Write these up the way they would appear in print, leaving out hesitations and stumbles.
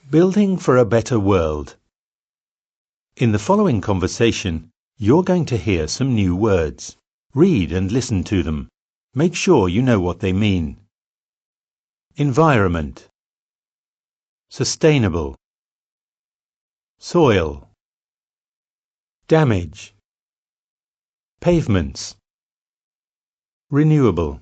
Building for a better world. In the following conversation, you're going to hear some new words. Read and listen to them. Make sure you know what they mean. Environment. Sustainable. Soil. Damage. Pavements. Renewable.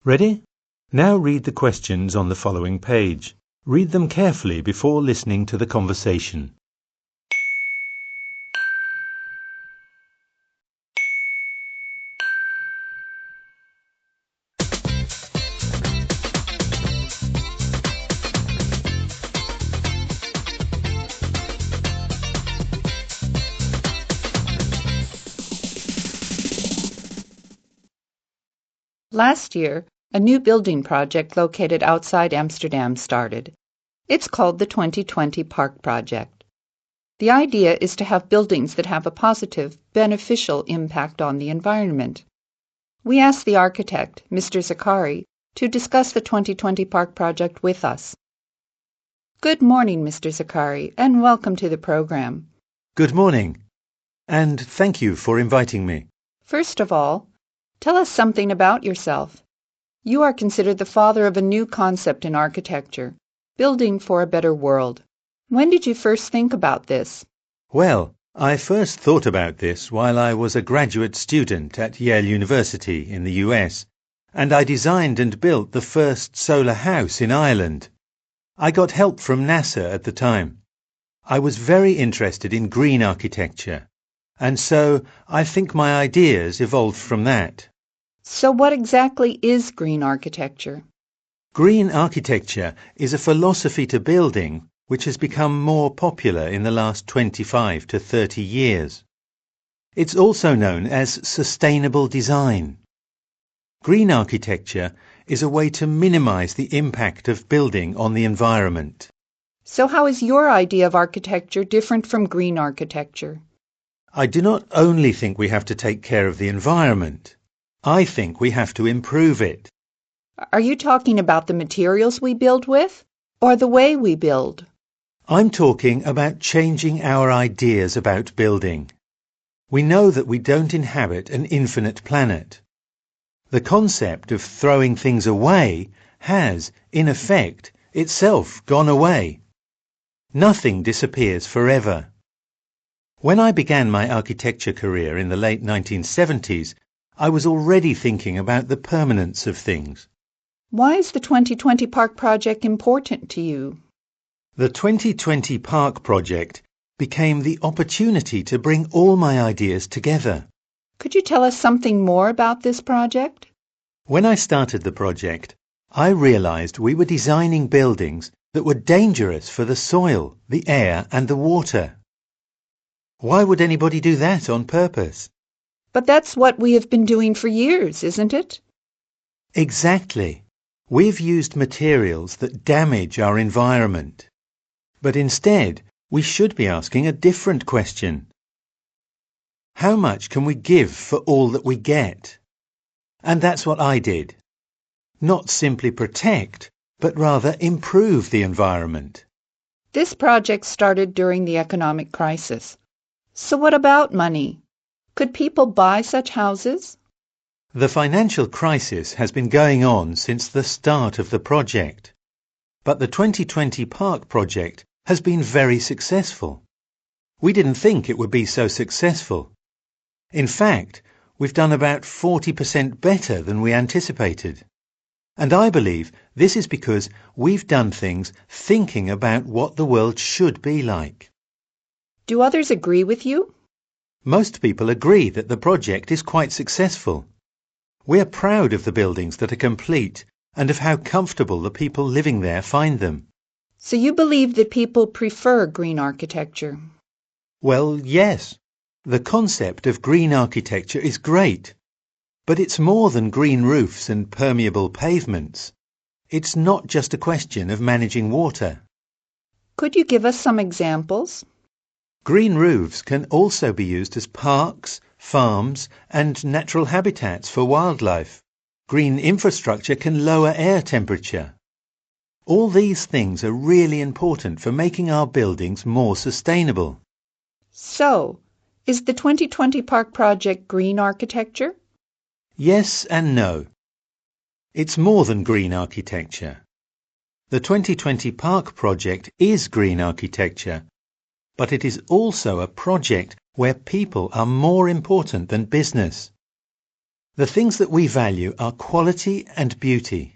Ready? Now read the questions on the following page. Read them carefully before listening to the conversation. Last year, a new building project located outside Amsterdam started. It's called the 2020 Park Project. The idea is to have buildings that have a positive, beneficial impact on the environment. We asked the architect, Mr. Zakari, to discuss the 2020 Park Project with us. Good morning, Mr. Zakari, and welcome to the program. Good morning, and thank you for inviting me. First of all, tell us something about yourself. You are considered the father of a new concept in architecture, building for a better world. When did you first think about this? Well, I first thought about this while I was a graduate student at Yale University in the US, and I designed and built the first solar house in Ireland. I got help from NASA at the time. I was very interested in green architecture, and so I think my ideas evolved from that. So what exactly is green architecture? Green architecture is a philosophy to building which has become more popular in the last 25 to 30 years. It's also known as sustainable design. Green architecture is a way to minimize the impact of building on the environment. So how is your idea of architecture different from green architecture? I do not only think we have to take care of the environment. I think we have to improve it. Are you talking about the materials we build with, or the way we build? I'm talking about changing our ideas about building. We know that we don't inhabit an infinite planet. The concept of throwing things away has, in effect, itself gone away. Nothing disappears forever. When I began my architecture career in the late 1970s, I was already thinking about the permanence of things. Why is the 2020 Park Project important to you? The 2020 Park Project became the opportunity to bring all my ideas together. Could you tell us something more about this project? When I started the project, I realized we were designing buildings that were dangerous for the soil, the air, and the water. Why would anybody do that on purpose? But that's what we have been doing for years, isn't it? Exactly. We've used materials that damage our environment. But instead, we should be asking a different question. How much can we give for all that we get? And that's what I did. Not simply protect, but rather improve the environment. This project started during the economic crisis. So what about money? Could people buy such houses? The financial crisis has been going on since the start of the project. But the 2020 Park Project has been very successful. We didn't think it would be so successful. In fact, we've done about 40% better than we anticipated. And I believe this is because we've done things thinking about what the world should be like. Do others agree with you? Most people agree that the project is quite successful. We're proud of the buildings that are complete and of how comfortable the people living there find them. So you believe that people prefer green architecture? Well, yes. The concept of green architecture is great. But it's more than green roofs and permeable pavements. It's not just a question of managing water. Could you give us some examples? Green roofs can also be used as parks, farms, and natural habitats for wildlife. Green infrastructure can lower air temperature. All these things are really important for making our buildings more sustainable. So, is the 2020 Park Project green architecture? Yes and no. It's more than green architecture. The 2020 Park Project is green architecture, but it is also a project where people are more important than business. The things that we value are quality and beauty.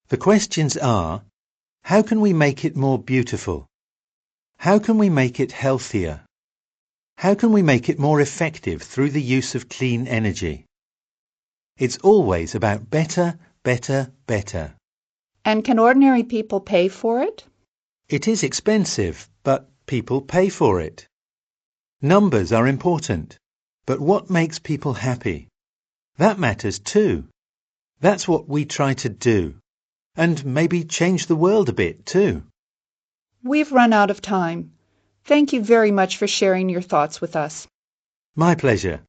The questions are, how can we make it more beautiful? How can we make it healthier? How can we make it more effective through the use of clean energy? It's always about better, better, better. And can ordinary people pay for it? It is expensive, but people pay for it. Numbers are important, but what makes people happy? That matters too. That's what we try to do, and maybe change the world a bit too. We've run out of time. Thank you very much for sharing your thoughts with us. My pleasure.